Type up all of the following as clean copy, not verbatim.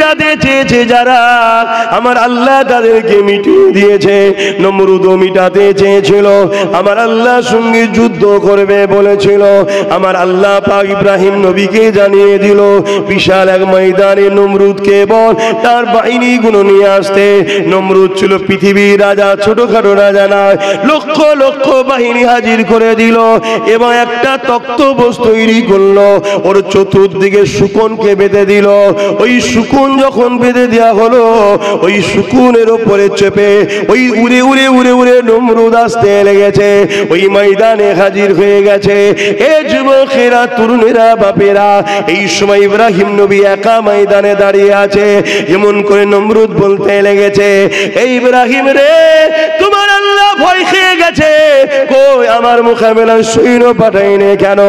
মিটাতে চেয়েছে যারা, আমার আল্লাহ তাদেরকে মিটিয়ে দিয়েছে। নমরুদও মিটাতে চেয়েছিল, আমার আল্লাহর সঙ্গে যুদ্ধ করবে বলেছিল। আমার আল্লাহ পাক ইব্রাহিম নবীকে জানিয়ে দিল বিশাল এক ময়দানে নমরুদকে বল তার বাহিনীগুলো নিয়ে আসতে। নমরুদ ছিল পৃথিবীর রাজা, ছোটখাটো রাজা নয়, লক্ষ লক্ষ বাহিনী হাজির করে দিল এবং একটা তক্তপোষ তৈরি করলো, ওর চতুর্দিকে শকুনকে বেঁধে দিল। ওই শকুন যখন বেঁধে দেওয়া হলো, ওই শকুনের ওপরে চেপে ওই উড়ে উড়ে উড়ে উড়ে নমরুদ আসতে লেগেছে, ওই ময়দানে হাজির হয়ে গেছে। এ যুবকেরা, তরুণেরা, বাপেরা, এই সময় ইব্রাহিম নবী একা ময়দানে দাঁড়িয়ে আছে। এমন করে নমরুদ বলতে লেগেছে, এই ইব্রাহিম রে, তোমার আল্লাহ ভয় খেয়ে গেছে, কই আমার মোকাবেলায় সৈন্য পাঠাইনি কেন?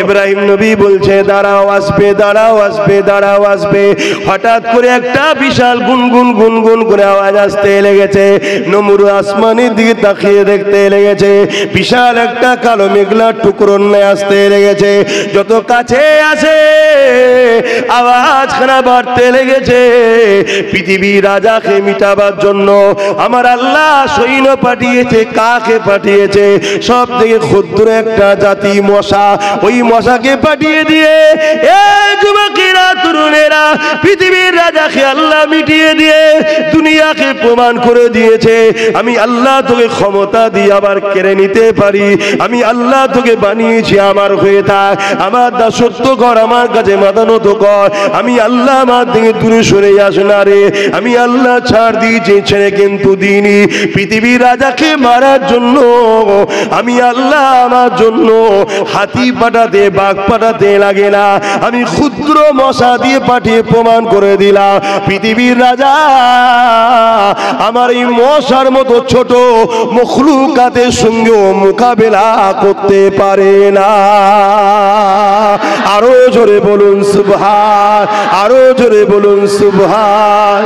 ইব্রাহিম নবী বলছে, দাঁড়াও আসবে, দাঁড়াও আসবে, দাঁড়াও আসবে। হঠাৎ করে একটা বিশাল গুনগুন গুনগুন করে আওয়াজ আসতে লেগেছে। নমরুদ আসমানের দিকে তাকিয়ে দেখতে লেগেছে, বিশাল একটা কালো মেঘলা টুকরো নিয়ে আসতে লেগেছে। যত কাছে আসে আওয়াজ খানা বাড়তে লেগেছে। পৃথিবীর রাজাকে মিটাবার জন্য আমার আল্লাহ সৈন্য পাঠিয়েছে। কাকে পাঠিয়েছে? সব থেকে ক্ষুদ্র একটা জাতি মশা, ওই মশাকে পাঠিয়ে দিয়ে এই যুবকেরা, তরুণেরা, পৃথিবীর রাজাকে আল্লাহ মিটিয়ে দিয়ে দুনিয়াকে প্রমাণ করে দিয়েছে, আমি আল্লাহ তোকে ক্ষমতা দিয়ে আবার কেড়ে নিতে পারি। আমি আল্লাহ তোকে বানিয়েছি আমার হয়ে থাক, আমার দাসত্ব কর, আমার কাছে মাথা নত কর। আমি আল্লাহ আমার দিকে দূরে সরে আস না রে। আমি আল্লাহ ছাড় দিয়েছি, ছেড়ে কিন্তু দিইনি। পৃথিবীর রাজাকে মারার জন্য আমি আল্লাহ আমার জন্য হাতি পাঠাতে, বাঘ পাঠাতে লাগে না, আমি ক্ষুদ্র মশা দিয়ে পাঠিয়ে প্রমাণ করে দিলাম পৃথিবীর রাজা আমার এই মশার মতো ছোট মখলুকাতের সঙ্গেও মোকাবেলা করতে পারে না। আরো জোরে বলুন সুবহান, আরো জোরে বলুন সুবহান।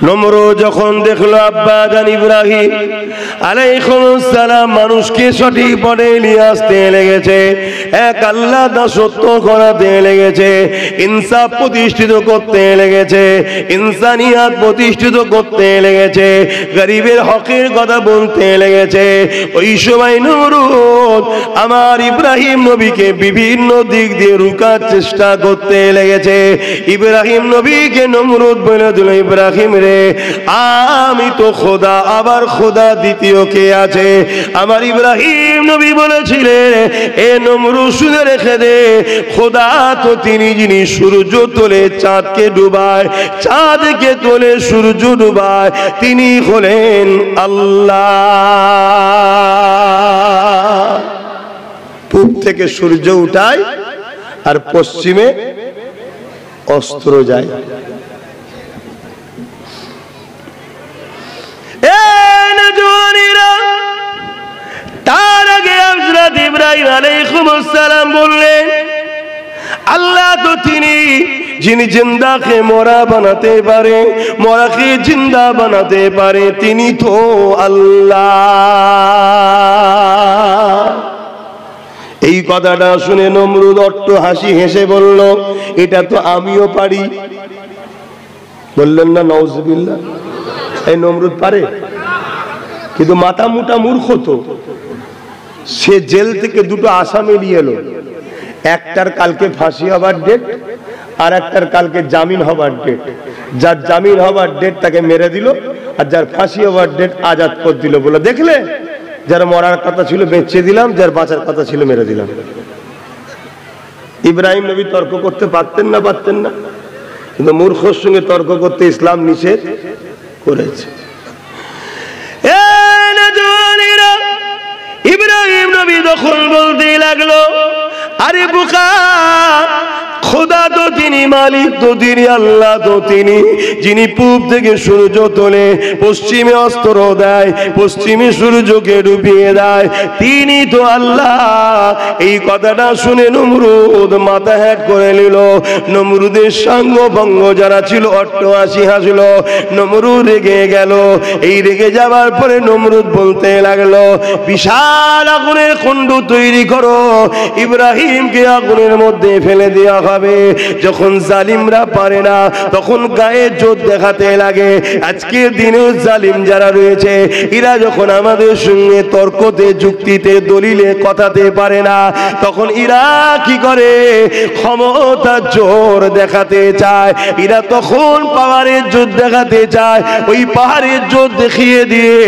নমরুদ যখন দেখলো আব্বা জান ইব্রাহিম আলাইহিস সালাম মানুষকে সঠিক পথে নিয়ে আসতে লেগেছে, এক আল্লাহ দাসত্ব করাতে লেগেছে, ইনসাফ প্রতিষ্ঠিত করতে লেগেছে, ইনসানিয়াত প্রতিষ্ঠিত করতে লেগেছে, গরিবের হকের কথা বলতে লেগেছে, ওই সময় নমরুদ আমার ইব্রাহিম নবীকে বিভিন্ন দিক দিয়ে রুকার চেষ্টা করতে লেগেছে। ইব্রাহিম নবীকে নমরুদ বলে দিল, ইব্রাহিম রে, আমি তো খোদা, আবার খোদা দ্বিতীয় কে আছে? আমার ইব্রাহিম নবী বলেছিলেন, এ নমরুদ শুনে রেখে দে, খোদা তো তিনি যিনি সূর্য তোলে চাঁদকে ডুবায়, চাঁদকে তোলে সূর্য ডুবায়, তিনি হলেন আল্লাহ। পূব থেকে সূর্য উঠায় আর পশ্চিমে অস্ত্র যায়। তার আগে হযরত ইব্রাহিম আলাইহিস সালাম বললেন, আল্লাহ তো তিনি যিনি জিন্দাকে মরা বানাতে পারে, মরাকে জিন্দা বানাতে পারে, তিনি তো আল্লাহ। এই কথাটা শুনে নমরুদ অট্ট হাসি হেসে বলল, এটা তো আমিও পারি। বললেন না নাউজুবিল্লাহ? এই নমরুদ পারে, কিন্তু মাথা মোটা মূর্খ তো। সে জেল থেকে দুটো আসামি নিয়ে এলো, একটার কালকে ফাঁসি হবার ডেট, আর একটার কালকে জামিন হবার ডেট। যার জামিন হবার ডেট তাকে মেরে দিল, আর যার ফাঁসি হবার ডেট আজাদ করে দিল। বলে দেখলে, যার মরার কথা ছিল বেঁচে দিলাম, যার বাঁচার কথা ছিল মেরে দিলাম। ইব্রাহিম নবী তর্ক করতে পারতেন না? পারতেন না, কিন্তু মূর্খর সঙ্গে তর্ক করতে ইসলাম নিষেধ করেছে। ইব্রাহিম নবী তখন বলতে লাগলো, আরে বোকা, খোদা তো তিনি, মালিক তো তিনি, আল্লাহ তো তিনি যিনি পূব থেকে সূর্য তোলে, পশ্চিমে অস্ত্র দেয়, পশ্চিমে সূর্যকে ডুবিয়ে দেয়, তিনি তো আল্লাহ। এই কথাটা শুনে নমরুদ মাথা হ্যাট করে নিল। নমরুদের সাঙ্গ ভঙ্গ যারা ছিল অট্টহাসি হাসল। নমরুদ রেগে গেল। এই রেগে যাওয়ার পরে নমরুদ বলতে লাগলো, বিশাল আগুনের কুণ্ড তৈরি করো, ইব্রাহিমকে আগুনের মধ্যে ফেলে দেওয়া হয়। হবে। যখন জালিমরা পারে না তখন গায়ে জোর দেখাতে লাগে। আজকের দিনেও জালিম যারা রয়েছে এরা যখন আমাদের সঙ্গে তর্কতে যুক্তিতে দলিলে কথাতে পারে না তখন এরা কি করে ক্ষমতার জোর দেখাতে চায়। এরা তখন পাহাড়ের জোর দেখাতে চায়। ওই পাহাড়ের জোর দেখিয়ে দিয়ে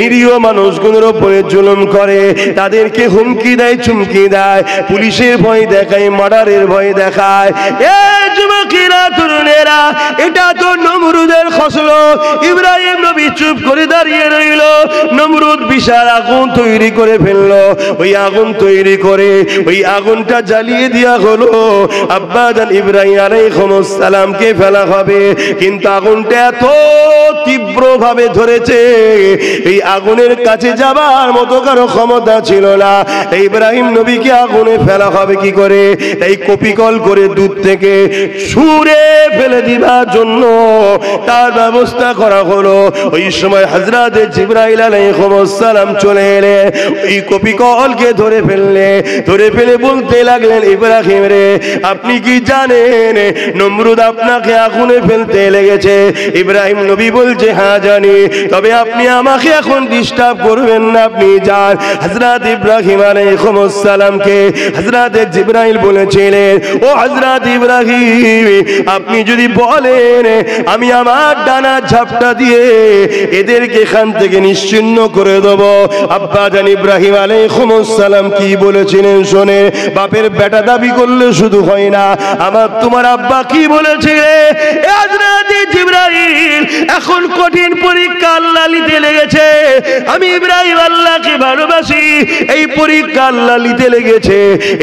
নিরীহ মানুষগুলোর উপরে জুলুম করে, তাদেরকে হুমকি দেয়, চুমকি দেয়, পুলিশের ভয় দেখায়, মার্ডারের ভয় দেখায়। এই যুবকেরা, তরুণেরা, এটা তো নমরুদের খসলো। ইব্রাহিম নবী চুপ করে দাঁড়িয়ে রইল। নমরুদ বিশাল আগুন তৈরি করে ফেললো। ওই আগুন তৈরি করে ওই আগুনটা জ্বালিয়ে দেওয়া হলো। আব্বাজান ইব্রাহিম আলাইহিস সালামকে ফেলা হবে, কিন্তু আগুনটা এত তীব্র ভাবে ধরেছে এই আগুনের কাছে যাবার মতো কারো ক্ষমতা ছিল না। ইব্রাহিম নবীকে আগুনে ফেলা হবে কি করে? এই কপিকল করে দূর থেকে ছুঁড়ে ফেলে দিবার জন্য তার ব্যবস্থা করা হলো। ওই সময় হযরত জিবরাইল আলাইহিস সালাম চলে এলে ওই কপিকলকে ধরে ফেলে বলতে লাগলেন, ইব্রাহিম রে, আপনি কি জানেন নমরুদ আপনাকে আগুনে ফেলতে লেগেছে? ইব্রাহিম নবী বলছে, হ্যাঁ জানি, তবে আপনি আমাকে এখন ডিস্টার্ব করবেন না, আপনি যান। হযরত ইব্রাহিম আলাইহিস সালামকে হযরত জিবরাইল বলেছিলেন, ও হযরত ইব্রাহিম, আপনি যদি বলেন আমি আমার ডানা ঝাপটা দিয়ে এদেরকে এখান থেকে নিশ্চিহ্ন করে দেব। আব্বা জান ইব্রাহিম আলাইহিস সালাম কি বলেছিলেন শোনে, বাপের বেটা দাবি করলে শুধু হয় না, আমার তোমার আব্বা কি বলেছিলেন? হযরত জিবরাইল, এখন কঠিন পরীক্ষা আল্লাহ নিতে লেগেছে। আমি ইব্রাহিম আল্লাহকে ভালোবাসি, এই পরীক্ষা আল্লাহ নিতে লেগেছে।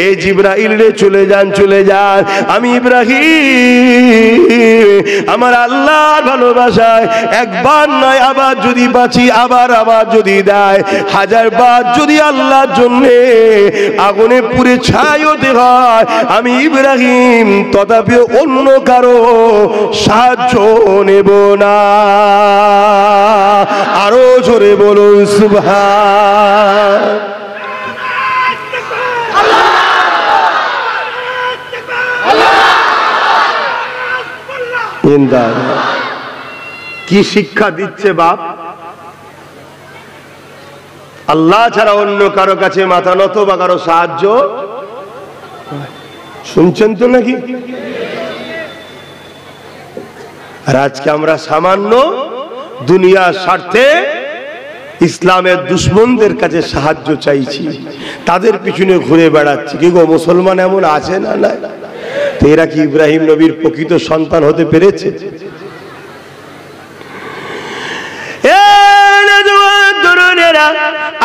এই জিবরাইল রে, চলে যান, চলে যান। আমি ইব্রাহিম আমার আল্লাহর ভালোবাসায় একবার নয় আবার যদি বাঁচি, আবার যদি দেয়, 1000 বার যদি আল্লাহর জন্য আগুনে পুড়ে ছাই হতে হয়, আমি ইব্রাহিম তথাপি অন্য কারো সাহায্য নেব না। আরো জোরে বলুন সুবহান। কি শিক্ষা দিচ্ছে বাপ? আল্লাহ ছাড়া অন্য কারো কাছে মাথা নত বা কারো সাহায্য, শুনছেন তো নাকি? আর আজকে আমরা সামান্য দুনিয়ার স্বার্থে ইসলামের দুশ্মনদের কাছে সাহায্য চাইছি, তাদের পিছনে ঘুরে বেড়াচ্ছি। কি গো, মুসলমান এমন আছে না? না, তো এরা কি ইব্রাহিম নবীর প্রকৃত সন্তান হতে পেরেছে?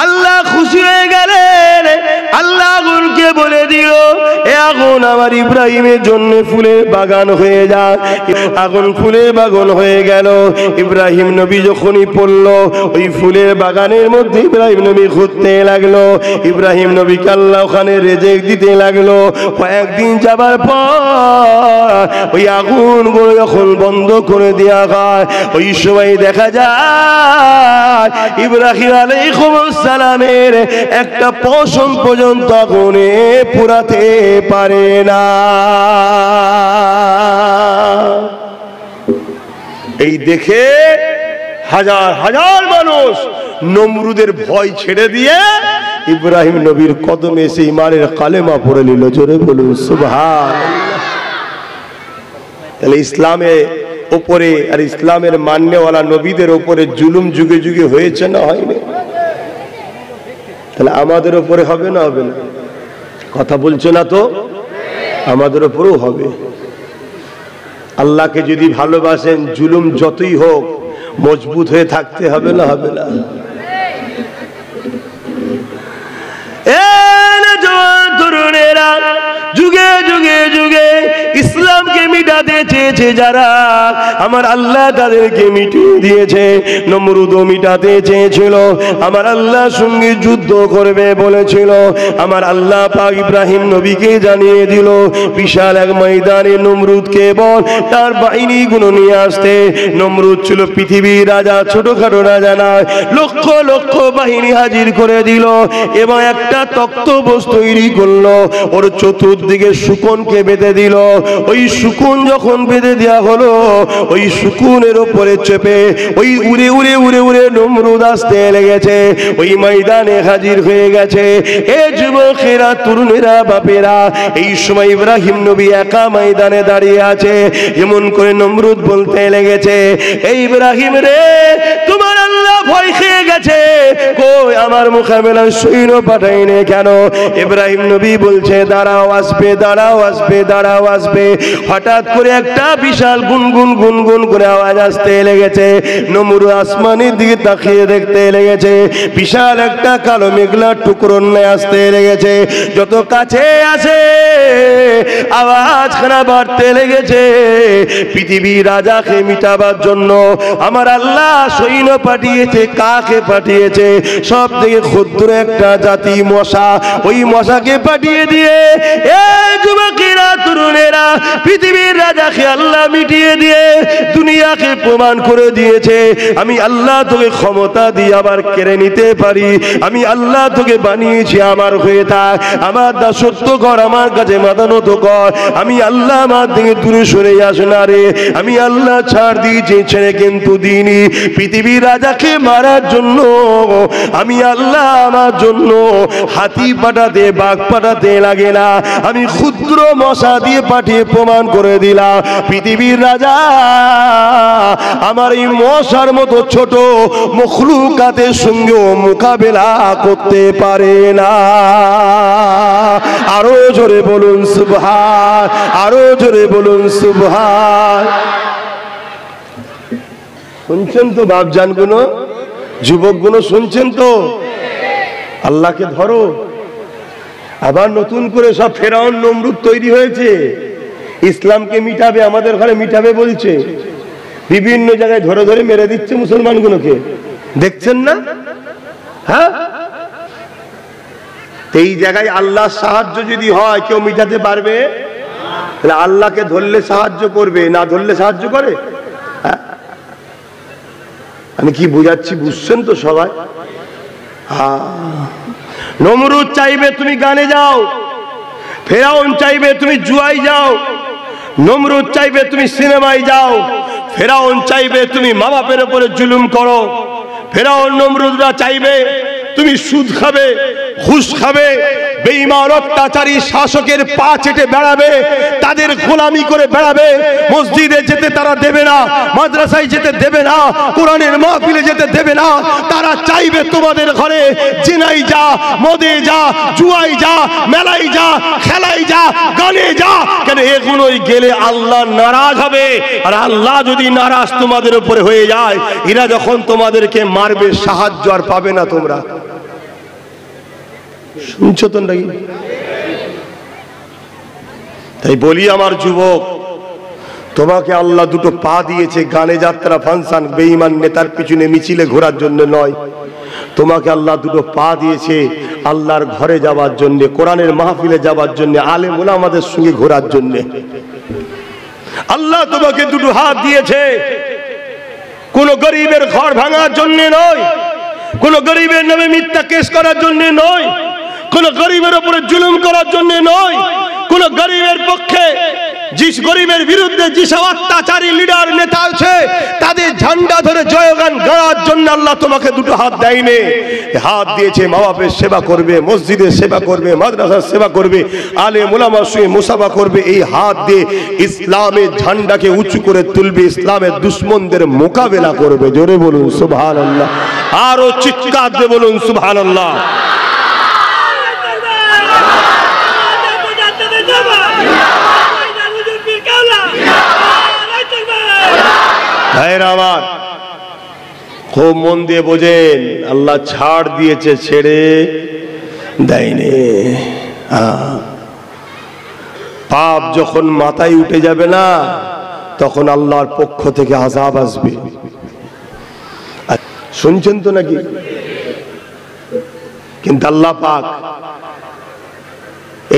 আল্লাহ খুশি হয়ে গেলেন। আল্লাহ আগুনকে বলে দিল, এ আগুন আমার ইব্রাহিমের জন্য ফুলের বাগান হয়ে যায়। আগুন ফুলের বাগান হয়ে গেল। ইব্রাহিম নবী যখনই পড়ল ওই ফুলের বাগানের মধ্যে ইব্রাহিম নবী ঘুরতে লাগলো। ইব্রাহিম নবীকে আল্লাহ ওখানে রেজেক দিতে লাগলো। কয়েকদিন যাবার পর ওই আগুনগুলো যখন বন্ধ করে দেওয়া হয়, ওই সময় দেখা যায় ইব্রাহিম আলাইহিস সালামের একটা পশম পর্যন্ত আগুনে পুরাতে পারে না। এই দেখে হাজার হাজার মানুষ নমরুদের ভয় ছেড়ে দিয়ে ইব্রাহিম নবীর কদমে এসে ঈমানের কালেমা পড়ে নিল। জোরে বলুন সুবহানাল্লাহ। তাহলে ইসলামে উপরে আর ইসলামের মান্যওয়ালা নবীদের উপরে জুলুম যুগে যুগে হয়েছে না হয়নি? তাহলে আমাদের উপরে হবে না হবে না? কথা বলছে না তো? আমাদের উপরেও হবে। আল্লাহকে যদি ভালোবাসেন, জুলুম যতই হোক মজবুত হয়ে থাকতে হবে না হবে না? তরুণেরা, যুগে যুগে যুগে ইসলামকে মিটাতে চেয়েছে যারা, আমার আল্লাহ তাদেরকে মিটিয়ে দিয়েছে। নমরুদও মিটাতে চেয়েছিল, আমার আল্লাহর সঙ্গে যুদ্ধ করবে বলেছিল। আমার আল্লাহ পাক ইব্রাহিম নবীকে জানিয়ে দিল বিশাল এক ময়দানে নমরুদকে বল তার বাহিনীগুলো নিয়ে আসতে। নমরুদ ছিল পৃথিবীর রাজা, ছোটখাটো রাজা নয়, লক্ষ লক্ষ বাহিনী হাজির করে দিল এবং একটা তক্তপোষ তৈরি করলো। ওর চতুর্দিকে চতুর্দিকে শুকনকে বেঁধে দিল। ওই শুকুন যখন বেঁধে দেওয়া হলো, ওই শুকুনের উপরে চেপে ওই উড়ে উড়ে উড়ে উড়ে নমরুদ আসতে লেগেছে, ওই ময়দানে হাজির হয়ে গেছে। এ যুবকেরা, তরুণেরা, বাপেরা, এই সময় ইব্রাহিম নবী একা ময়দানে দাঁড়িয়ে আছে। এমন করে নমরুদ বলতে লেগেছে, এই ইব্রাহিম রে, তোমার আল্লাহ ভয় খেয়ে গেছে, কই আমার মোকাবেলায় সৈন্য পাঠাইনি কেন? ইব্রাহিম নবী বলছে, দাঁড়াও, আসবে, দাঁড়াও, আসবে, দাঁড়াও, আসবে। হঠাৎ করে একটা বিশাল গুনগুন গুনগুন করে আওয়াজ আসতে লেগেছে। নমরুদ আসমানের দিকে তাকিয়ে দেখতে লেগেছে, বিশাল একটা কালো মেঘলা টুকরো নিয়ে আসতে লেগেছে। যত কাছে আসে আওয়াজ খানা বাড়তে লেগেছে। পৃথিবীর রাজাকে মিটাবার জন্য আমার আল্লাহ সৈন্য পাঠিয়েছে। কাকে পাঠিয়েছে? সব থেকে ক্ষুদ্র একটা জাতি মশা। ওই মশাকে পাঠিয়ে দিয়ে এই যুবকেরা, তরুণেরা, পৃথিবীর রাজাকে আল্লাহ মিটিয়ে দিয়ে দুনিয়াকে প্রমাণ করে দিয়েছে, আমি আল্লাহ তোকে ক্ষমতা দিয়ে আবার কেড়ে নিতে পারি। আমি আল্লাহ তোকে বানিয়েছি আমার হয়ে থাক, আমার দাসত্ব কর, আমার কাছে মাথা নত কর। আমি আল্লাহ আমার দিকে দূরে সরে আস না রে। আমি আল্লাহ ছাড় দিয়েছি, ছেড়ে কিন্তু দিইনি। পৃথিবীর রাজাকে মারার জন্য আমি আল্লাহ আমার জন্য হাতি পাঠাতে, বাঘ পাঠাতে লাগে না, আমি ক্ষুদ্র মশা দিয়ে পাঠিয়ে প্রমাণ করে দিলাম পৃথিবীর রাজা আমার এই মশার মতো ছোট মখলুকাতের সঙ্গেও মোকাবেলা করতে পারে না। আরো জোরে বলুন সুবহান, আরো জোরে বলুন সুবহান। শুনছেন তো বাপজান গুলো, যুবক গুলো শুনছেন তো? আল্লাহকে ধরো। আবার নতুন করে সব ফেরাউন নমরুদ তৈরি হয়েছে, ইসলামকে মিটাবে, আমাদের ঘরে মিটাবে বলছে। বিভিন্ন জায়গায় ধরে ধরে মেরে দিচ্ছে মুসলমান গুলোকে, দেখছেন না? হ্যাঁ, এই জায়গায় আল্লাহর সাহায্য যদি হয়, কেউ মিটাতে পারবে? তাহলে আল্লাহকে ধরলে সাহায্য করবে, না ধরলে সাহায্য করে? হ্যাঁ, আমি কি বুঝাচ্ছি বুঝছেন তো সবাই? নমরুদ চাইবে তুমি গানে যাও, ফেরাউন চাইবে তুমি জুয়ায় যাও, নমরুদ চাইবে তুমি সিনেমায় যাও, ফেরাউন চাইবে তুমি মা বাপের উপরে জুলুম করো, ফেরাউন নমরুদরা চাইবে তুমি সুদ খাবে, ঘুষ খাবে, বেঈমান অত্যাচারী শাসকের পা চেটে বেড়াবে, তাদের গোলামি করে বেড়াবে, মসজিদে যেতে তারা দেবে না, মাদ্রাসায় যেতে দেবে না, কোরআনের মাহফিলে যেতে দেবে না। তারা চাইবে তোমাদের ঘরে জিনাই যা, মদে যা, জুয়াই যা, মেলাই যা, খেলাই যা, গানে যা। কেন? এগুলোই গেলে আল্লাহ নারাজ হবে, আর আল্লাহ যদি নারাজ তোমাদের উপরে হয়ে যায়, এরা যখন তোমাদেরকে মারবে সাহায্য আর পাবে না তোমরা। শুনছো তো নাকি? তাই বলি আমার যুবক, তোমাকে আল্লাহ দুটো পা দিয়েছে গানে যাত্রা ফাংশন বেঈমান নেতার পিছনে মিছিলে ঘোরার জন্য নয়। তোমাকে আল্লাহ দুটো পা দিয়েছে আল্লাহর ঘরে যাওয়ার জন্য, কোরআনের মাহফিলে যাওয়ার জন্য, আলেম ওলামাদের সঙ্গে ঘোরার জন্য। আল্লাহ তোমাকে দুটো হাত দিয়েছে কোন গরিবের ঘর ভাঙার জন্য নয়, কোন গরিবের নামে মিথ্যা কেস করার জন্য নয়, কোন গরিবের উপরে জুলুম করার জন্য নয়, কোন গরিবের পক্ষে, যে গরিবের বিরুদ্ধে যেসব অত্যাচারী লিডার নেতা আছে তাদের ঝান্ডা ধরে জয়গান গাওয়ার জন্য আল্লাহ তোমাকে দুটো হাত দেয়নি। হাত দিয়েছে মা বাপের সেবা করবে, মসজিদের সেবা করবে, মাদ্রাসার সেবা করবে, আলেম ওলামার সঙ্গে মুসাফা করবে। এই হাত দিয়ে ইসলামের ঝান্ডাকে উঁচু করে তুলবে, ইসলামের দুশ্মনদের মোকাবেলা করবে। জোরে বলুন সুবহানাল্লাহ, আরো চিৎকার দিয়ে বলুন সুবহানাল্লাহ। ভাইরা আমার, খুব মন দিয়ে বোঝেন, আল্লাহ ছাড় দিয়েছে, ছেড়ে দেয়নি। পাপ যখন মাথায় উঠে যাবে না, তখন আল্লাহর পক্ষ থেকে আযাব আসবে। শুনছেন তো নাকি? কিন্তু আল্লাহ পাক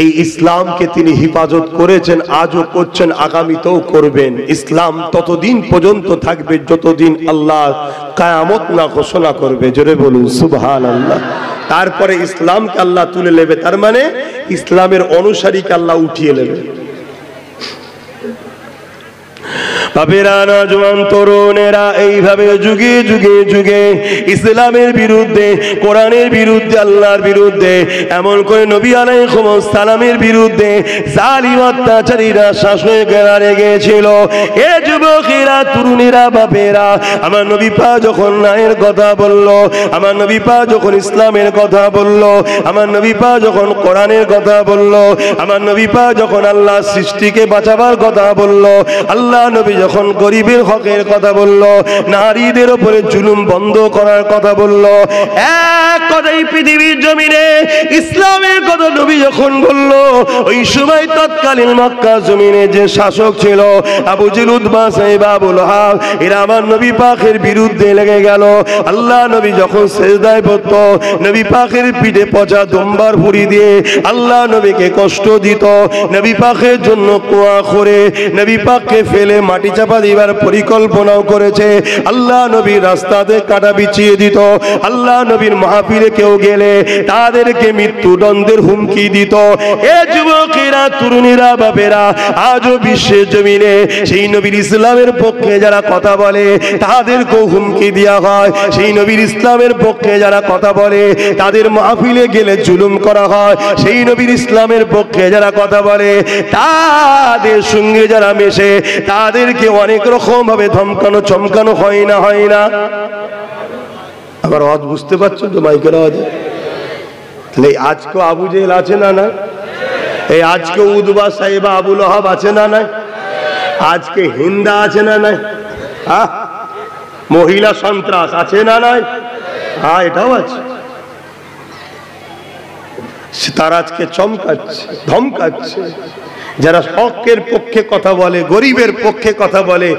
এই ইসলামকে তিনি হিফাজত করেছেন, আজও করছেন, আগামীতেও করবেন। ইসলাম ততদিন পর্যন্ত থাকবে যতদিন আল্লাহ কিয়ামত না ঘোষণা করবে। জোরে বলুন সুবহানাল্লাহ। তারপরে ইসলামকে আল্লাহ তুলে নেবে। তার মানে ইসলামের অনুসারীকে আল্লাহ উঠিয়ে নেবে। বাপেরা, নওজোয়ান তরুণেরা এইভাবে যুগে যুগে যুগে ইসলামের বিরুদ্ধে, কোরআনের বিরুদ্ধে, আল্লাহর বিরুদ্ধে, এমন করে নবী আলাইহিস সালামের বিরুদ্ধে জালিম অত্যাচারীরা শাসকেরা রেগেছিল। এ যুবকেরা, তরুণেরা, বাপেরা, আমার নবী পাক যখন ন্যায়ের কথা বলল, আমার নবী পাক যখন ইসলামের কথা বলল, আমার নবী পাক যখন কোরআনের কথা বলল, আমার নবী পাক যখন আল্লাহ সৃষ্টিকে বাঁচাবার কথা বলল, আল্লাহ নবী যখন গরিবের হকের কথা বলল, নারীদের উপরে জুলুম বন্ধ করার কথা বলল, এক কথাই পৃথিবীর জমিনে ইসলামের কথা নবী যখন বলল, ওই সময় তৎকালীন মক্কা জমিনে যে শাসক ছিল আবু জেহেল, উতবা, সাইবা, আবু লাহাব, এরা আমার নবী পাকের বিরুদ্ধে লেগে গেল। আল্লাহ নবী যখন সিজদায় পড়ত, নবী পাকের পিঠে পচা দুম্বার ভুঁড়ি দিয়ে আল্লাহ নবীকে কষ্ট দিত। নবী পাকের জন্য কুয়া করে নবী পাককে ফেলে মাটি চাপা দিবার পরিকল্পনাও করেছে। আল্লাহ নবীর রাস্তাতে কাটা বিছিয়ে দিত। আল্লাহ নবীর মাহফিলে কেউ গেলে তাদেরকে মৃত্যুদণ্ডের হুমকি দিত। এ যুবকেরা, তরুণীরা, বাপেরা, আজও বিশ্বের জমিনে সেই নবীর ইসলামের পক্ষে যারা কথা বলে তাদেরকেও হুমকি দেওয়া হয়। সেই নবীর ইসলামের পক্ষে যারা কথা বলে তাদের মাহফিলে গেলে জুলুম করা হয়। সেই নবীর ইসলামের পক্ষে যারা কথা বলে তাদের সঙ্গে যারা মেশে তাদেরকে অনেক রকম ভাবে ধমকানো চমকানো হয় না, হয় না? আমার আওয়াজ বুঝতে পারছো তো? মাইকের আওয়াজে তাহলে আজকে আবু জেহেল আছে না না? এই আজকে উতবা, সাইবা, আবু লাহাব আছে না না? আজকে হিন্দা আছে না নাই? মহিলা সন্ত্রাস আছে না নাই? হ্যাঁ, এটাও আছে। তারা আজকে চমকাচ্ছে, ধমকাচ্ছে। যারা হকের পক্ষে কথা বলে, গরিবের পক্ষে কথা বলে,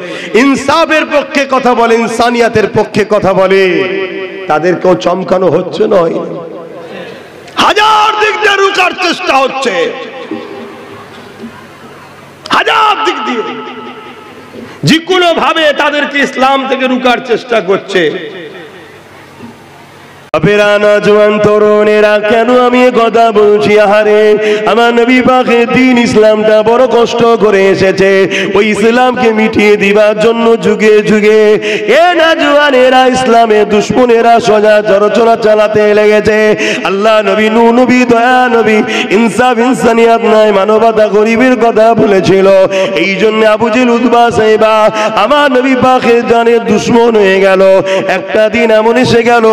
ইনসাফের পক্ষে কথা বলে, ইনসানিয়াতের পক্ষে কথা বলে, তাদেরকেও চমকানো হচ্ছে নয়। হাজার দিক দিয়ে রুখার চেষ্টা হচ্ছে, হাজার দিক দিয়ে যে কোনো ভাবে তাদেরকে ইসলাম থেকে রুখার চেষ্টা করছে। বাপেরা, নওজোয়ান তরুণেরা, কেন আমি এ কথা বলছি? আহারে, আমার নবী পাকের দ্বীন ইসলামটা বড় কষ্ট করে এসেছে। ওই ইসলামকে মিটিয়ে দিবার জন্য যুগে যুগে এ নওজোয়ানেরা, ইসলামের দুশমনেরা সোজা চরচরা চালাতে লেগেছে। আল্লাহ নবী, নূহ নবী, দয়া নবী, ইনসাফ, ইনসানিয়াত নাই, মানবতা, গরিবের কথা বলেছিল। এই জন্য আবু জেহেল, উতবা, সাইবা আমার নবী পাকের জানের দুশমন হয়ে গেল। একটা দিন এমন এসে গেল,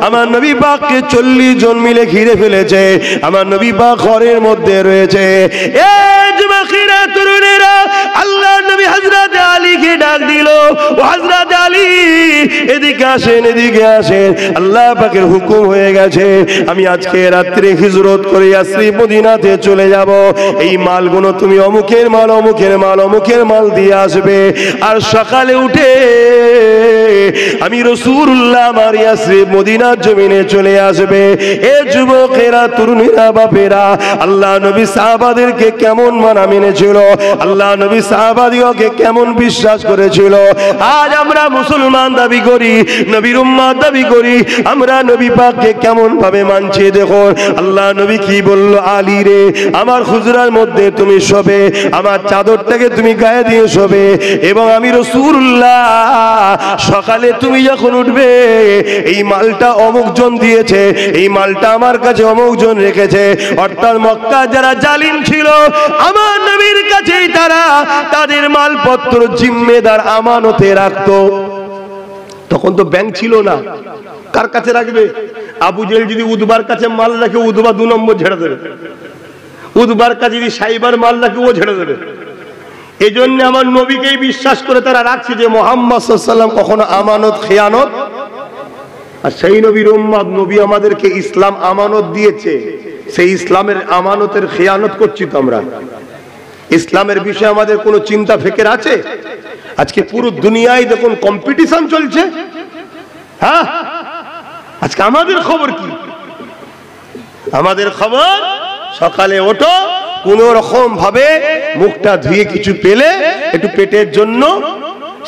আমার নবী পাককে 40 জন মিলে ঘিরে ফেলেছে। আমার নবী পাক ঘরের মধ্যে রয়েছে। এই যুবকেরা, তরুণেরা, আল্লাহ নবী হযরত আলীকে ডাক দিল, ও হযরত আলী, এদিকে আসেন, এদিকে আসেন। আল্লাহ পাকের হুকুম হয়ে গেছে, আমি আজকে রাত্রে হিজরত করে ইয়াসরিব, মদিনাতে চলে যাব। এই মালগুলো তুমি অমুকের মাল, অমুকের মাল, অমুকের মাল দিয়ে আসবে। আর সকালে উঠে আমি রাসূলুল্লাহ আমার ইয়াসরিব, মদিনার জমিনে চলে আসবে। এ যুবকেরা, তরুণীরা, বাপেরা, আল্লাহ নবী সাহাবাদেরকে কেমন মানা মেনেছিল, আল্লাহ নবী সাহাবাদিগকে কেমন বিশ্বাস করেছিল। আজ আমরা মুসলমান দাবি করি, নবীর উম্মত দাবি করি, আমরা নবী পাককে কেমন ভাবে মানছি দেখো। আল্লাহ নবী কি বলল? আলী রে, আমার হুজরার মধ্যে তুমি শোবে, আমার চাদরটাকে তুমি গায়ে দিয়ে শোবে, এবং আমি রাসূলুল্লাহ সকালে তুমি যখন উঠবে, এই মালটা অমুক জন দিয়েছে, এই মালটা আমার কাছে অমুক জন রেখেছে। অর্থাৎ মক্কা যারা জালিম ছিল, আমার নবীর কাছেই তারা তাদের মালপত্র জিম্মেদার আমানতে রাখতো। তখন তো ব্যাংক ছিল না, কার কাছে রাখবে? আবু জেহেল যদি উতবার কাছে মাল রাখে, উতবা 2 নম্বর ঝেড়ে দেবে। উতবার কাছে যদি সাইবার মাল রাখে, ও ঝেড়ে দেবে। এই জন্য আমার নবীকেই বিশ্বাস করে তারা রাখছে যে মুহাম্মদ সাল্লাল্লাহু আলাইহি ওয়াসাল্লাম কখনো আমানত, খেয়ানত। আর সেই নবীর উম্মত, নবী আমাদেরকে ইসলাম আমানত দিয়েছে, সেই ইসলামের আমানতের খেয়ানত করছি তো আমরা। ইসলামের বিষয়ে আমাদের কোনো চিন্তা ফিকির আছে? আজকে পুরো দুনিয়ায় দেখুন কম্পিটিশন চলছে। হ্যাঁ, আজকে আমাদের খবর কি? আমাদের খবর সকালে ওঠো, কোন রকম ভাবে মুখটা ধুয়ে কিছু পেলে একটু পেটের জন্য,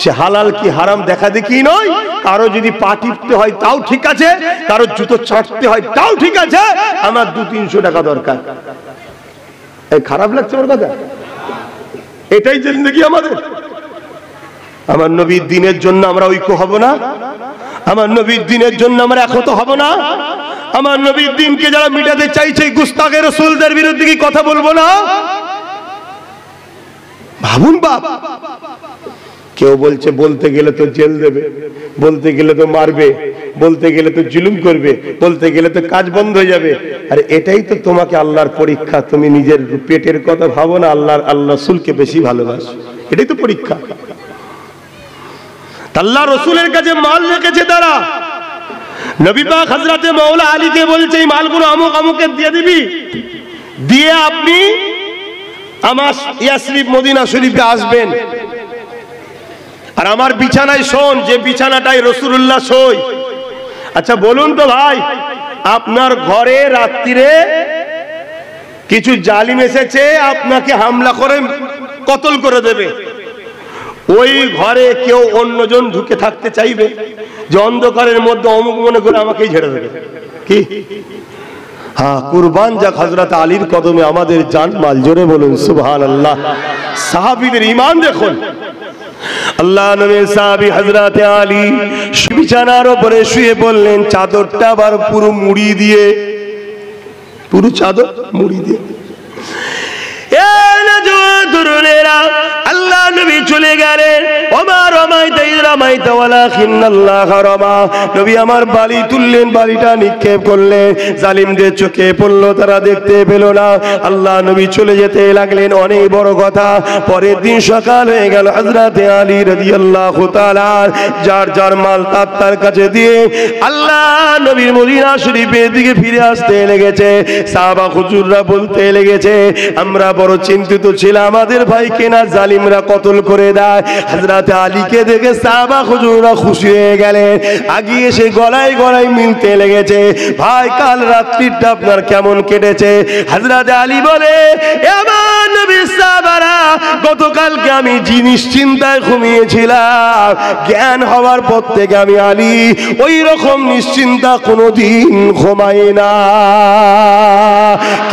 সে হালাল কি হারাম দেখা দেখি নয়। কারো যদি পা টিপতে হয় তাও ঠিক আছে, কারো জুতো চাটতে হয় তাও ঠিক আছে, আমার 200-300 টাকা দরকার। খারাপ লাগছে ওর কথা? এটাই জিন্দেগি আমাদের? আমার নবীর দিনের জন্য আমরা ঐক্য হব না? আমার নবীর দিনের জন্য আমরা একত হব না? আমার নবীর দিনকে যারা মিটাতে চাইছে গুস্তাখে রাসূলদের বিরুদ্ধে কি কথা বলবো না? ভাবুন বাপ, কেউ বলছে বলতে গেলে তো জেল দেবে, বলতে গেলে তো মারবে, বলতে গেলে তো জুলুম করবে, বলতে গেলে তো কাজ বন্ধ হয়ে যাবে। আরে এটাই তো তোমাকে আল্লাহর পরীক্ষা। তুমি নিজের পেটের কথা ভাবো না, আল্লাহ রাসূলকে বেশি ভালোবাসো, এটাই তো পরীক্ষা। আল্লাহ রাসূলের কাছে মাল রেখেছে তারা। নবী পাক হযরতে মাওলা আলীকে বলছে এই মালগুলো আমুক আমুকে দিয়ে দিবি, দিয়ে আপনি আমার ইয়াসরিব মদিনা শরীফে আসবেন, আর আমার বিছানায় শোন, যে বিছানাটায় রাসূলুল্লাহ শোয়। আচ্ছা বলুন তো ভাই, আপনার ঘরে রাত্রিরে কিছু জালিম এসেছে আপনাকে হামলা করে কতল করে দেবে, ওই ঘরে কেউ অন্যজন ঢুকে থাকতে চাইবে? যে অন্ধকারের মধ্যে অমুক মনে করে আমাকেই ঝেড়ে দেবে কি? হ্যাঁ, কুরবান যাক হযরত আলীর কদমে আমাদের জান মাল। জোরে বলুন সুবহানাল্লাহ। সাহাবীদের ঈমান দেখুন। আল্লাহ নবীর সাহাবী হযরত আলী বিছানার উপরে শুয়ে বললেন, চাদরটা আবার পুরো মুড়ি দিয়ে, পুরো চাদর মুড়ি দিয়ে। আল্লাহ নবী চলে গেলেন। ওমর রামাইতা ইয রামাইতা ওয়ালাকিন্নাল্লাহ রামা। নবী আমার বালি তুললেন, বালিটা নিক্ষেপ করলেন, জালিমদের চোখে পড়ল, তারা দেখতে পেল না। আল্লাহ নবী চলে যেতে লাগলেন। অনেক বড় কথা, পরের দিন সকাল হয়ে গেল। হযরত আলী রাদিয়াল্লাহু তাআলা যার যার মাল তার কাছে দিয়ে আল্লাহ নবীর মদিনা শরীফের দিকে ফিরে আসতে লেগেছে। সাহাবা হুজুররা বলতে লেগেছে, আমরা বড় চিন্তিত ছিলাম, আমাদের ভাইকে না জালিমরা কতল করে দেয়। হযরত আলীকে দেখে সাহাবা হুজুররা খুশি হয়ে গেলেন, আগিয়ে এসে গলায় গলায় মিলতে লেগেছে, ভাই কাল রাত্রিটা আপনার কেমন কেটেছে? হযরত আলী বলে, আমার নবীর সাহাবারা, গতকালকে আমি নিশ্চিন্তায় ঘুমিয়েছিলাম, জ্ঞান হওয়ার পর থেকে আমি আলী ওই রকম নিশ্চিন্তা কোনোদিন ঘুমাই না।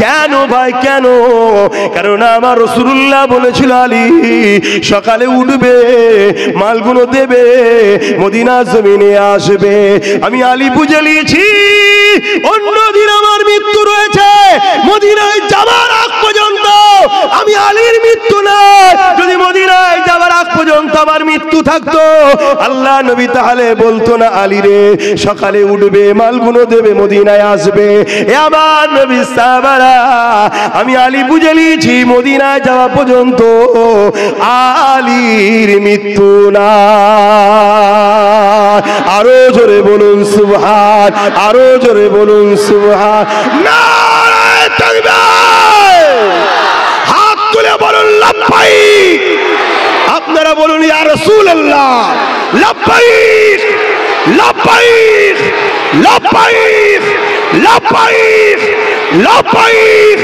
কেন ভাই কেন? কারণ আমার রাসূলুল্লাহ বলেছিল, আলী সকালে উঠবে, মালগুলো দেবে, মদিনা জমিনে আসবে। আমি আলী বুঝে নিয়েছি অন্যদিন আমার মৃত্যু রয়েছে, মদিনায় যাবার আগ পর্যন্ত আমি আলীর মৃত্যু নয়। যদি মদিনায় যাবার আগ পর্যন্ত আমার মৃত্যু থাকতো, আল্লাহ নবী তাহলে বলতো না, আলী রে সকালে উঠবে, মালগুলো দেবে, মদিনায় আসবে। এ আমার নবী সাহাবারা, আমি আলী বুঝে নিয়েছি মদিনায় যাওয়া পর্যন্ত আলীর মৃত্যু না। আরো জোরে বলুন সুবহান, আরো জোরে বলুন সুবহান। নারে তাকবীর, হাত তুলে বলুন লাব্বাইক। আপনারা বলুন ইয়া রাসূলুল্লাহ, লাব্বাইক লাব্বাইক লাব্বাইক লাব্বাইক লাব্বাইক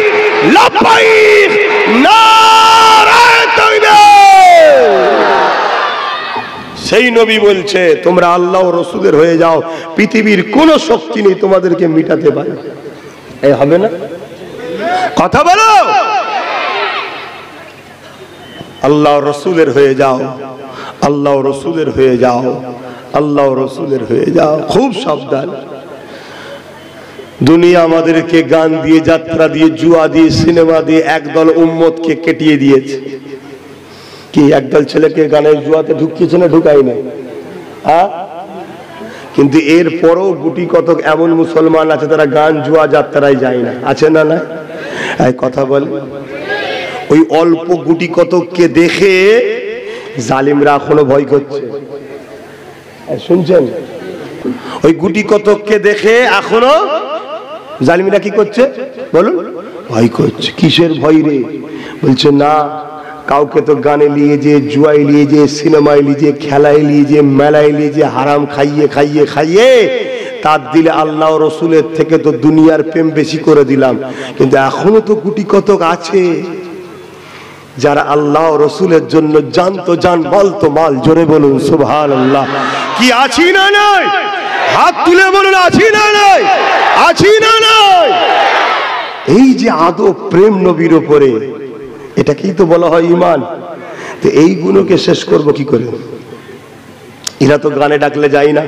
লাব্বাইক। নারে তাকবীর। সেই নবী বলছে, তোমরা আল্লাহ ও রাসূলের হয়ে যাও, পৃথিবীর কোন শক্তি নেই তোমাদেরকে মিটাতে পারে। এই হবে না? কথা বলো। আল্লাহ রাসূলের হয়ে যাও, আল্লাহ রাসূলের হয়ে যাও, আল্লাহ রাসূলের হয়ে যাও। খুব সাবধান। দুনিয়া আমাদেরকে গান দিয়ে, যাত্রা দিয়ে, জুয়া দিয়ে, সিনেমা দিয়ে একদল উম্মতকে কেটিয়ে দিয়েছে। কি একদল ছেলেকে গানের জুয়াতে ঢুকিয়েছে না ঢুকাই না? কিন্তু এর পরও গুটি কতক এমন মুসলমান আছে তারা গান জুয়া যাত্রায় যায় না, আছে না? না কথা বলে। ওই অল্প গুটি কতককে দেখে জালিমরা এখনো ভয় করছে। শুনছেন? ওই গুটি কতককে দেখে এখনো জালিমরা কি করছে বলুন? ভয় করছে। কিসের ভয় রে? বলছে না, কাউকে তো গানে নিয়ে যে, জুয়ায় নিয়ে যে, সিনেমায় নিয়ে যে, খেলায় নিয়ে যে, মেলায় নিয়ে যে, হারাম খাইয়ে খাইয়ে খাইয়ে তার দিলে আল্লাহ রসুলের থেকে তো দুনিয়ার প্রেম বেশি করে দিলাম। কিন্তু এখনো তো গুটি কতক আছে যারা আল্লাহ রসুলের জন্য জানতো জান, বলতো মাল। জোরে বলুন সুবহানাল্লাহ। কি আছি না নাই? হাত তুলে বলুন আছি না নাই? আছি না নাই? এই যে আদব প্রেম নবীর উপরে, এটাকেই তো বলা হয় ঈমান। তো এই গুণকে শেষ করব কি করে? এরা তো গানে ডাকলে যাই না,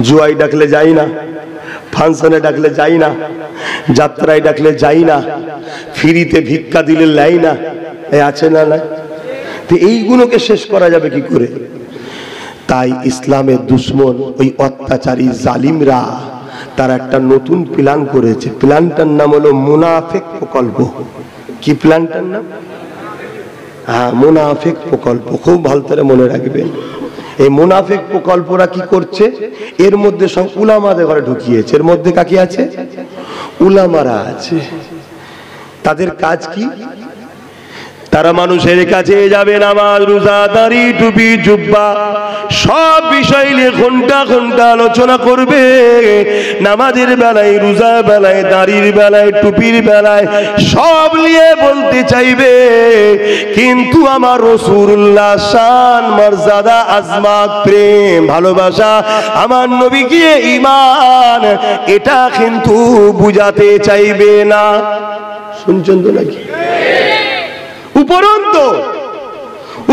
জুয়াই ডাকলে যাই না, ফাংশনে ডাকলে যাই না, যাত্রায় ডাকলে যাই না, ফ্রিতে ভিক্ষা দিলে লাই না, এ আছে না না? তো এইগুলোকে শেষ করা যাবে কি করে? তাই ইসলামের দুশ্মন ওই অত্যাচারী জালিমরা তারা একটা নতুন প্ল্যান করেছে। প্ল্যানটার নাম হলো মুনাফিক প্রকল্প। কি প্ল্যানটার নাম? হ্যাঁ, মুনাফিক প্রকল্প। খুব ভালো করে মনে রাখবেন। এই মুনাফিক প্রকল্পরা কি করছে? এর মধ্যে সব উলামাদের ঘরে ঢুকিয়েছে। এর মধ্যে কাকে আছে? উলামারা আছে। তাদের কাজ কি? তারা মানুষের কাছে যাবে, নামাজ, রোজা, দাড়ি, টুপি, জুব্বা সব বিষয় নিয়ে ঘন্টা ঘন্টা আলোচনা করবে। নামাজের বেলায়, রোজার বেলায়, দাড়ির বেলায়, টুপির বেলায় সব নিয়ে বলতে চাইবে, কিন্তু আমার রাসূলুল্লাহ শান, মর্যাদা, আজমাত, প্রেম, ভালোবাসা, আমার নবীকে ঈমান, এটা কিন্তু বুঝাতে চাইবে না। শুনছেন তো নাকি?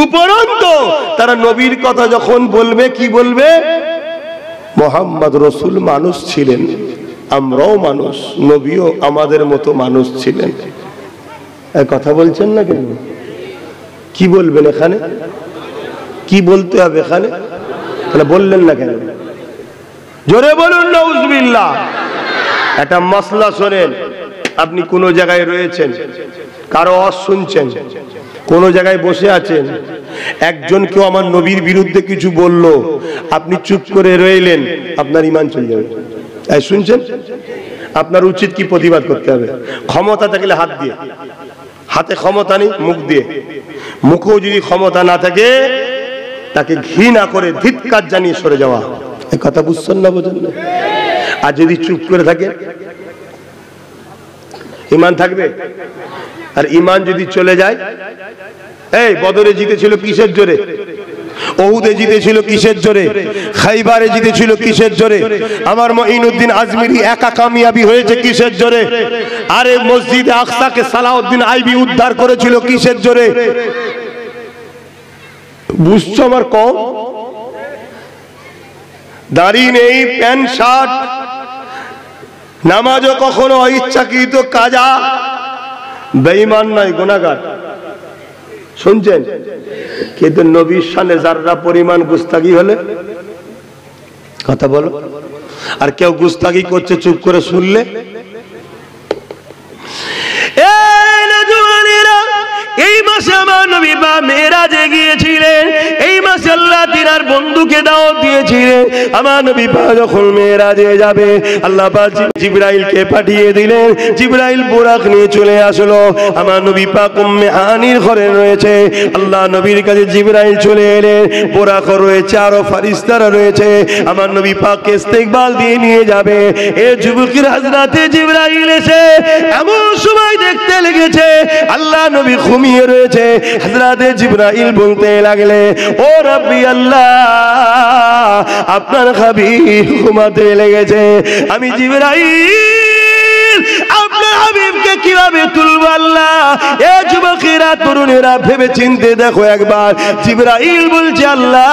উপরন্ত তারা নবীর কথা যখন বলবে, কি বলবে? মুহাম্মদ রাসূল মানুষ ছিলেন, আমরাও মানুষ, নবীও আমাদের মতো মানুষ ছিলেন। এই কথা বলছেন না কেন? কি বলবেন এখানে? কি বলতে হবে এখানে? তাহলে বললেন না কেন? জোরে বলুন নাউজুবিল্লাহ। একটা মাসলা শোনেন। আপনি কোন জায়গায় রয়েছেন, কারো ওয়াজ শুনছেন, কোন জায়গায় বসে আছেন, একজন কেউ আমার নবীর বিরুদ্ধে কিছু বলল, আপনি চুপ করে রইলেন, আপনার ঈমান চলে যাবে। এই শুনছেন? আপনার উচিত কি? প্রতিবাদ করতে হবে। ক্ষমতা থাকলে হাত দিয়ে, হাতে ক্ষমতা নেই, মুখ দিয়ে। মুখেও যদি ক্ষমতা না থাকে, তাকে ঘৃণা করে ধিক্কার জানিয়ে সরে যাওয়া। এই কথা বুঝছেন না? বোঝেন না? আর যদি চুপ করে থাকে, ঈমান থাকবে? আর ঈমান যদি চলে যায়, এই বদরে জিতেছিল কিসের জোরে? ওহুদে জিতেছিল কিসের জোরে? খাইবারে জিতেছিল কিসের জোরে? আমার মঈনুদ্দিন আজমিরি একা কামিয়াবি হয়েছে কিসের জোরে? আরে মসজিদে আকসাকে সালাউদ্দিন আইবি উদ্ধার করেছিল কিসের জোরে? বুঝছো আমার কম? দাড়ি নেই, প্যান্ট শার্ট, নামাজও কখনো অইচ্ছাকৃত কাজা, বেঈমান নয়, গুনাহগার। শুনছেন? কিন্তু নবীর শানে যাররা পরিমাণ গুস্তাখি হলে, কথা বলো, আর কেউ গুস্তাখি করছে চুপ করে শুনলে, এই মাসে আমার নবী মেরাজে গিয়েছিলেন, এই মাসে আল্লাহ তিনার বন্ধুকে দাওয়াত দিয়েছিলেন। আমার নবী যখন মেরাজে যাবে, আল্লাহ পাক জিবরাইলকে পাঠিয়ে দিলেন। জিবরাইল বুরাক নিয়ে চলে আসলো। আমার নবী পাক উম্মে হানির ঘরে রয়েছে। আল্লাহ নবীর কাছে জিবরাইল চলে এলেন, বুরাক রয়েছে, আরো ফেরেশতারা রয়েছে। আমার নবী পাককে ইস্তেকবাল দিয়ে নিয়ে যাবে। এ যুবকের হযরতে জিবরাইল এসে এমন সময় দেখতে লেগেছে আল্লাহ নবী ঘুমিয়ে রয়েছে। হযরতে জিবরাইল বলতে লাগলে, ও রাব্বি আল্লাহ, আপনার হাবিব ঘুমাতে লেগেছে। আমি জিবরাইল আপনার হাবিবকে কিভাবে তুলবো আল্লাহ? এ যুবকেরা, তরুণেরা ভেবে চিন্তে দেখো একবার। জিবরাইল বলছে, আল্লাহ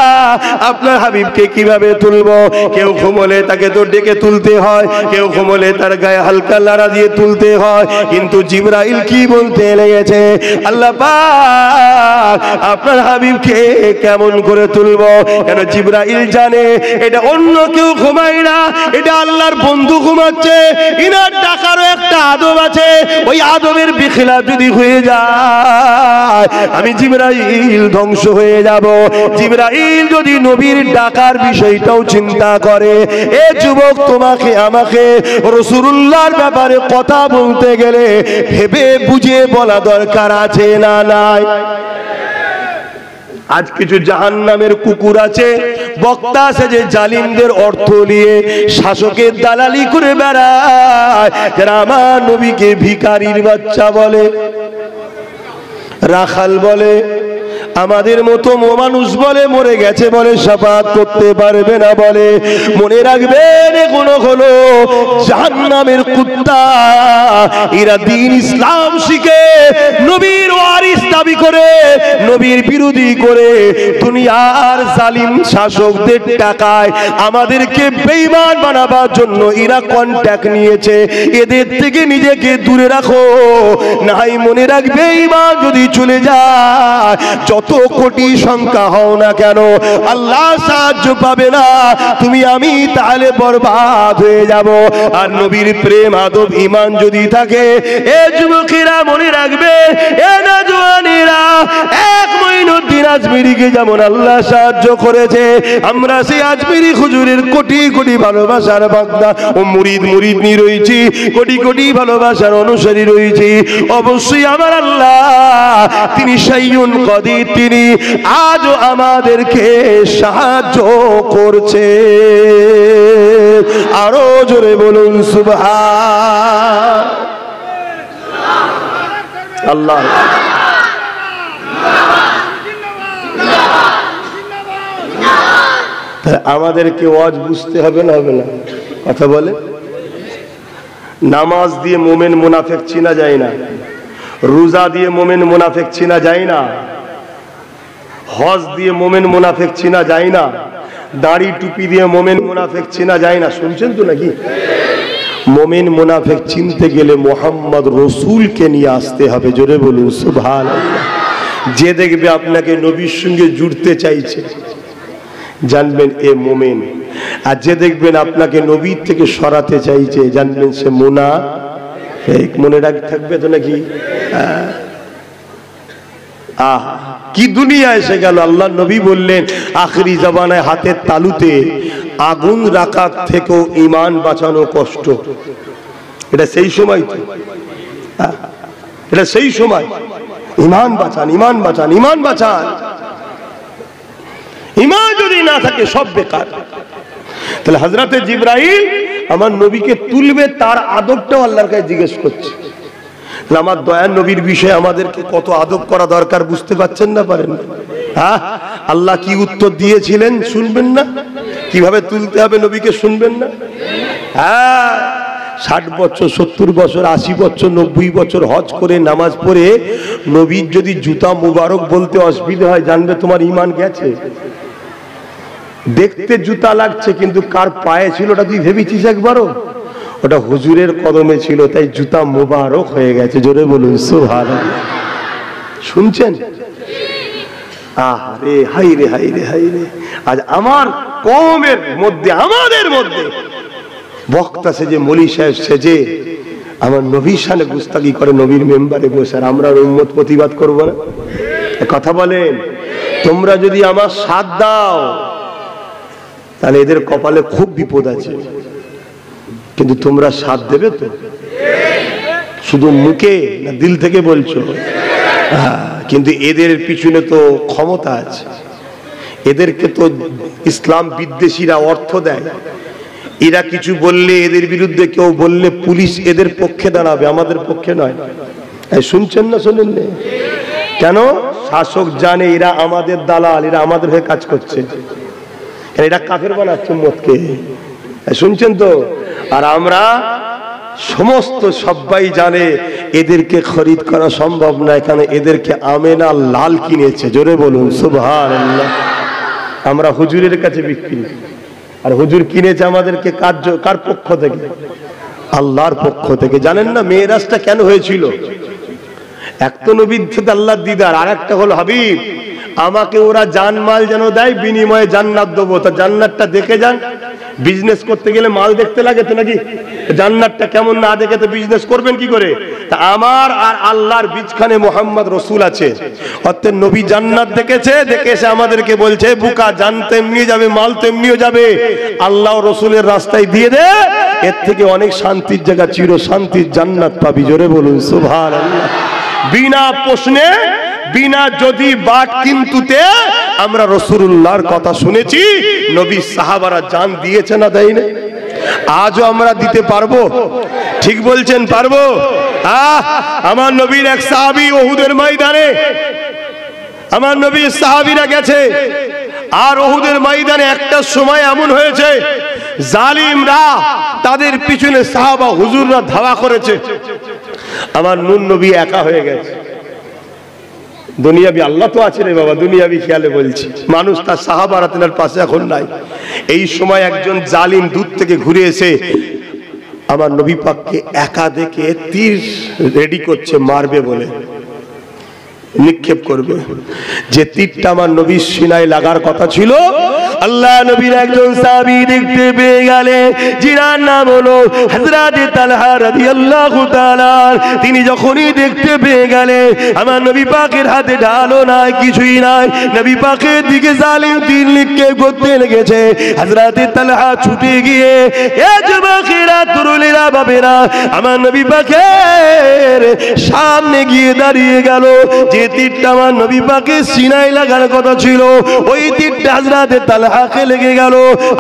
আপনার হাবিবকে কিভাবে তুলবো? কেউ ঘুমলে তাকে তো ডেকে তুলতে হয়, কেউ ঘুমলে তার গায়ে হালকা লাড়া দিয়ে তুলতে হয়, কিন্তু জিবরাইল কি বলতে লেগেছে? আল্লাহ পাক আপনার হাবিবকে কেমন করে তুলবো? কেন জিবরাইল জানে এটা অন্য কেউ ঘুমায় না, এটা আল্লাহর বন্ধু ঘুমাচ্ছে। ইনার ডাকারও একটা আদব আছে, ওই আদবের বিখিলাফ যদি হয়ে যায় আমি জিবরাইল ধ্বংস হয়ে যাব। জিবরাইল যদি নবীর ডাকার বিষয়টাও চিন্তা করে, এ যুবক তোমাকে আমাকে রাসূলুল্লাহর ব্যাপারে কথা বলতে গেলে ভেবে বুঝে বলা দরকার আছে না নাই? আজ কিছু জাহান্নামের কুকুর আছে, বক্তা আছে, যে জালিমদের অর্থ নিয়ে শাসকের দালালি করে বেড়ায়, যারা আমার নবীকে ভিখারির বাচ্চা বলে, রাখাল বলে, আমাদের মতো মানুষ বলে মরে গেছে বলে শাফাত করতে পারবে না বলে। মনে রাখবেন এগুলো হলো জাহান্নামের কুত্তা। এরা দ্বীন ইসলাম শিখে নবীর ওয়ারিস দাবি করে, নবীর বিরোধী করে, দুনিয়ার জালিম শাসকদের টাকায় আমাদেরকে বেঈমান বানাবার জন্য এরা কন্ট্যাক্ট নিয়েছে। এদের থেকে নিজেকে দূরে রাখো, নাই মনে রাখবে ঈমান যদি চলে যায়, যত কোটি সংখ্যা হও না কেন, আল্লাহ সাহায্য পাবে না, তুমি আমি তাহলে বরবাদ হয়ে যাব। আর নবীর প্রেম আদব ঈমান যদি থাকে, এ যুবকেরা মনে রাখবে, এ নওজওয়ানেরা, এক মঈনুদ্দিন আজমিরিকে যেমন আল্লাহ সাহায্য করেছে, আমরা সেই আজমিরি হুজুরের কোটি কোটি ভালোবাসার বান্দা ও মুরিদ মুরিদনি রয়েছি, কোটি কোটি ভালোবাসার অনুসারী রয়েছি। অবশ্যই আমার আল্লাহ তিনি শাইউন কাদির, তিনি আজও আমাদেরকে সাহায্য করছে। আরো জোরে বলুন সুবহান আল্লাহ। আমাদেরকে ওয়াজ বুঝতে হবে না, হবে না? কথা বলে। নামাজ দিয়ে মোমেন মুনাফিক চিনা যায় না, রোজা দিয়ে মোমেন মুনাফিক চিনা যায় না, হজ দিয়ে মোমেন মুনাফিক চিনা যায় না, দাড়ি টুপি দিয়ে মোমেন মুনাফিক চিনা যায় না। শুনছেন তো নাকি? মোমেন মুনাফিক চিনতে গেলে মোহাম্মদ রসুলকে নিয়ে আসতে হবে। জোরে বলুন সুবহানাল্লাহ। যে দেখবে আপনাকে নবীর সঙ্গে জুড়তে চাইছে, জানবেন এ মোমেন। আর যে দেখবেন আপনাকে নবীর থেকে সরাতে চাইছে, জানবেন সে মুনাফিক। মনে রাখ থাকবে তো নাকি? কি দুনিয়া এসে গেল। আল্লাহ নবী বললেন আখরি জামানায় হাতের তালুতে আগুন রাখার থেকেও ঈমান বাঁচানো কষ্ট। এটা সেই সময় তো, এটা সেই সময়। ঈমান বাঁচান, ঈমান বাঁচান, ঈমান বাঁচান। ঈমান যদি না থাকে সব বেকার। তাহলে হযরতে জিবরাইল আমার নবীকে তুলবে, তার আদবটাও আল্লাহর কাছে জিজ্ঞেস করছে। আমার দয়ার নবীর বিষয়ে আমাদেরকে কত আদব করা দরকার, বুঝতে পারছেন না? পারেন? হ্যাঁ, আল্লাহ কি উত্তর দিয়েছিলেন শুনবেন না? কিভাবে তুলতে হবে নবীকে শুনবেন না? হ্যাঁ, 60 বছর, 70 বছর, 80 বছর, 90 বছর হজ করে নামাজ পড়ে নবীর যদি জুতা মুবারক বলতে অসুবিধা হয়, জানবে তোমার ঈমান গেছে। দেখতে জুতা লাগছে, কিন্তু কার পায়ে ছিল ওটা তুই ভেবেছিস একবারও? ওটা হুজুরের কদমে ছিল, তাই জুতা মুবারক হয়ে গেছে। জোরে বলুন সুবহানাল্লাহ। শুনছেন? আরে হাই রে, হাই রে, হাই রে। আজ আমার কওমের মধ্যে, আমাদের মধ্যে বক্তা সেজে, মলি সাহেব সেজে আমার নবীর শানে গুস্তাখি করে নবীর মেম্বারে বসে, আর আমরা উম্মত প্রতিবাদ করব না? কথা বলেন। তোমরা যদি আমার সাথ দাও তাহলে এদের কপালে খুব বিপদ আছে, কিন্তু তোমরা সাথ দেবে তো? শুধু মুখে না দিল থেকে বলছো? কিন্তু এদের পিছনে তো ক্ষমতা আছে, এদেরকে তো ইসলাম বিদ্বেষীরা অর্থ দেয়। এরা কিছু বললে, এদের বিরুদ্ধে কেউ বললে পুলিশ এদের পক্ষে দাঁড়াবে, আমাদের পক্ষে নয়। শুনছেন না? শোনেন না কেন? শাসক জানে এরা আমাদের দালাল, এরা আমাদের হয়ে কাজ করছে, এরা কাফের বানাচ্ছে উম্মতকে। শুনছেন তো? আর আমরা সমস্ত সবাই জানে এদেরকে খরিদ করা সম্ভব নয়, কারণ এদেরকে আমেনা লাল কিনেছে। জোরে বলুন সুবহানাল্লাহ। আমরা হুজুরের কাছে বিক্রি, আর হুজুর কিনেছে আমাদেরকে কার পক্ষ থেকে? আল্লাহর পক্ষ থেকে। জানেন না মেরাজটা কেন হয়েছিল? এক তো নবীর সাথে আল্লাহর দিদার, আর একটা হলো হাবিব আমাকে ওরা জানমাল যেন দেয়, বিনিময়ে জান্নাত দেবো। তা জান্নাতটা দেখে যান। বিজনেস করতে গেলে মাল দেখতে লাগে তো নাকি? জান্নাতটা কেমন না দেখে তো বিজনেস করবেন কি করে? তা আমার আর আল্লাহর বীজখানে মোহাম্মদ রসুল আছে, অর্থাৎ নবী জান্নাত দেখেছে, দেখে এসে আমাদেরকে বলছে বুকা জান তেমনি যাবে, মাল তেমনিও যাবে, আল্লাহ রসুলের রাস্তায় দিয়ে দে, এর থেকে অনেক শান্তির জায়গা, চির শান্তির জান্নাত পাবি। জোরে বলুন সুবহানাল্লাহ। বিনা প্রশ্নে, বিনা যদি বাট কিন্তুতে আমরা রাসূলুল্লাহর কথা শুনেছি। নবী সাহাবারা জান দিয়েছে না দেয় না? আজও আমরা দিতে পারবো? ঠিক বলছেন পারবো? আমার নবীর এক সাহাবী উহুদের ময়দানে আমার নবী সাহাবীরা গেছে, আর উহুদের ময়দানে একটা সময় এমন হয়েছে জালিমরা তাদের পিছনে সাহাবা হুজুররা ধাওয়া করেছে, আমার নূর নবী একা হয়ে গেছে। দুনিয়াবি আল্লাহ তো আছে রে বাবা, দুনিয়াবি খেয়ালে বলছি, মানুষ তার সাহাবারা তেনার পাশে এখন নাই। এই সময় একজন জালিম দূর থেকে ঘুরে এসে আমার নবী পাককে একা দেখে তীর রেডি করছে, মারবে বলে, নিক্ষেপ করবে। যে তীরটা আমার নবীর সিনায় লাগার কথা ছিল, আল্লাহ নবীর একজন সাহাবী দেখতে পেয়ে গেলেন, যিনার নাম হলো হযরত তালহা রাদিয়াল্লাহু তাআলা। তিনি যখনই দেখতে পেয়ে গেলেন আমার নবী পাকের হাতে ঢালও নাই, কিছুই নাই, নবী পাকের দিকে জালিম তীর নিক্ষেপ করতে লেগেছে। হযরত তালহা ছুটে গিয়ে, এ যুবকেরা, তরুণেরা, বাবেরা, আমার নবী পাকের সামনে গিয়ে দাঁড়িয়ে গেল। যে তীরটা আমার নবী পাকের সিনায় লাগার কথা ছিল, ওই তীরটা হযরত তালহাকে লেগে গেল।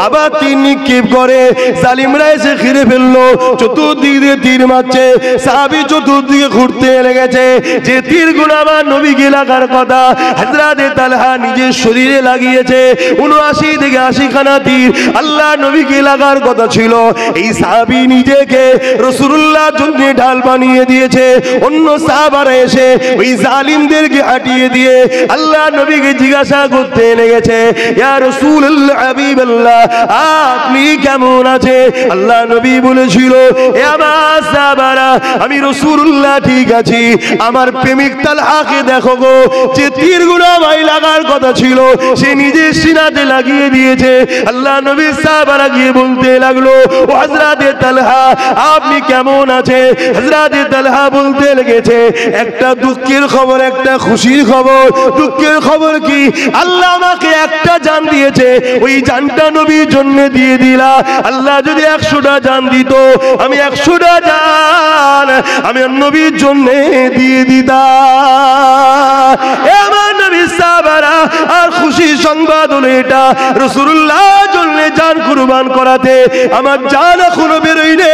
আবার তীর নিক্ষেপ করে, জালিমরা এসে ঘিরে ফেললো, চতুর্দিক দিয়ে তীর মারছে, সাহাবী চতুর্দিকে ঘুরতে লেগেছে। যে তীরগুলো আমার নবীকে লাগার কথা হযরত তালহা নিজের শরীরে লাগিয়েছে, ৭৯ থেকে ৮০ খানা তীর আল্লাহ নবীকে লাগার কথা ছিল। এই সাহাবী নিজেকে রাসূলুল্লাহর জন্য ঢাল বানিয়ে দিয়েছে। অন্য সাহাবারা এসে ওই জালিমদেরকে হাঁটিয়ে দিয়ে আল্লাহ নবীকে জিজ্ঞাসা করতে লেগেছে, ইয়া রাসূলুল্লাহ, হাবিবাল্লাহ, আপনি কেমন আছে? আল্লাহ নবী বলেছিল, এ আমার সাহাবারা, আমি রাসূলুল্লাহ ঠিক আছি। আমার প্রেমিক তালহাকে দেখো গো, যে তীরগুলো আমায় লাগার কথা ছিল সে নিজের সিনাতে লাগিয়ে দিয়েছে। আল্লাহ নবীর সাহাবারা গিয়ে বলতে লাগলো, ও হযরত তালহা, আপনি কেমন আছে? হযরত তালহা বলতে লেগেছে, একটা দুঃখের খবর, একটা খুশির খবর। দুঃখের খবর কি? আল্লাহ আমাকে একটা জান দিয়েছে, ওই জানটা নবীর জন্য দিয়ে দিলা। আল্লাহ যদি ১০০টা জান দিত, আমি ১০০টা জান আমি নবীর জন্য দিয়ে দিতাম। আমার নবীর সাহাবারা, আর খুশির সংবাদ হলো এটা, রাসূলুল্লাহর জন্য জান কুরবান করাতে আমার জান এখনো বেরোয়নি,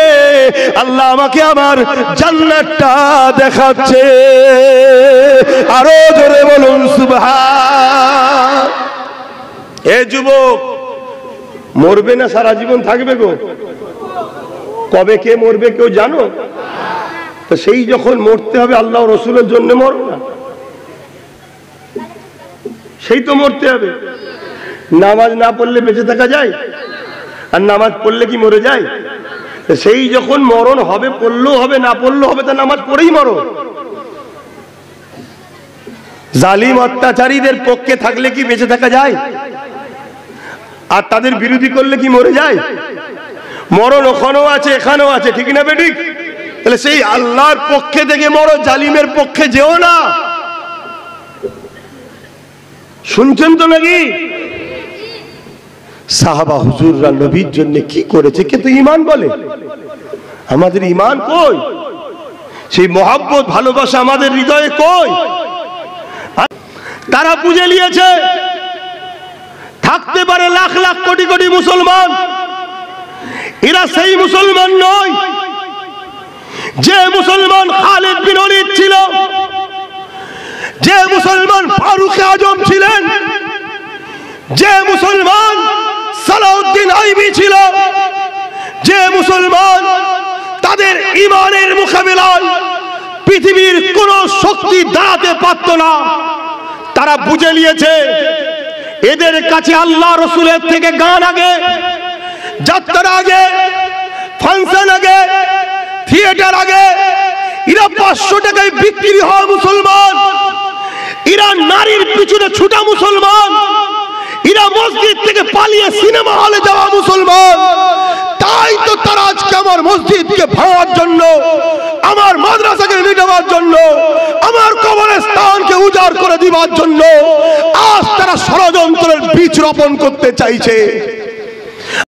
আল্লাহ আমাকে আমার জান্নাতটা দেখাচ্ছে। আরো জোরে বলুন সুবহান। এ যুবক, মরবে না সারা জীবন থাকবে গো? কবে কে মরবে কেউ জানো? তো সেই যখন মরতে হবে আল্লাহ রসুলের জন্য মরো না, সেই তো মরতে হবে। নামাজ না পড়লে বেঁচে থাকা যায়? আর নামাজ পড়লে কি মরে যায়? সেই যখন মরণ হবে, পড়লেও হবে না পড়লেও হবে, তা নামাজ পড়েই মরো। জালিম অত্যাচারীদের পক্ষে থাকলে কি বেঁচে থাকা যায়? আর তাদের বিরোধী করলে কি মরে যায়? মরণ ওখানেও আছে, এখানেও আছে, ঠিক না বেঠিক? তাহলে সেই আল্লাহর পক্ষে থেকে মরো, জালিমের পক্ষে যেও না। শুনছেন তো নাকি? সাহাবা হুজুররা নবীর জন্য কি করেছে, কিন্তু ঈমান বলে। আমাদের ঈমান কই? সেই মহব্বত, ভালোবাসা আমাদের হৃদয়ে কই? তারা বুঝে নিয়েছে থাকতে পারে লাখ লাখ কোটি কোটি মুসলমান, এরা সেই মুসলমান নয় যে মুসলমান খালিদ বিন ওলীদ ছিল, যে মুসলমান ফারুক আজম ছিলেন, যে মুসলমান সালাউদ্দিন আইবি ছিল, যে মুসলমান তাদের ঈমানের মোকাবিলায় পৃথিবীর কোন শক্তি দাঁড়াতে পারত না। তারা বুঝে নিয়েছে এদের কাছে আল্লাহ রসুলের থেকে গান আগে, যাত্রা আগে, ফাংশন আগে, থিয়েটার আগে। এরা 500 টাকায় বিক্রি হওয়া মুসলমান, এরা নারীর পিছনে ছুটা মুসলমান, এরা মসজিদ থেকে পালিয়ে সিনেমা হলে যাওয়া মুসলমান। তাই তো তারা আজকে আমার মসজিদকে ভাঙার জন্য, আমার মাদ্রাসাকে মিটাবার জন্য, আমার কবরস্থানকে উজাড় করে দিবার জন্য আজ তারা ষড়যন্ত্রের বীজ রোপণ করতে চাইছে।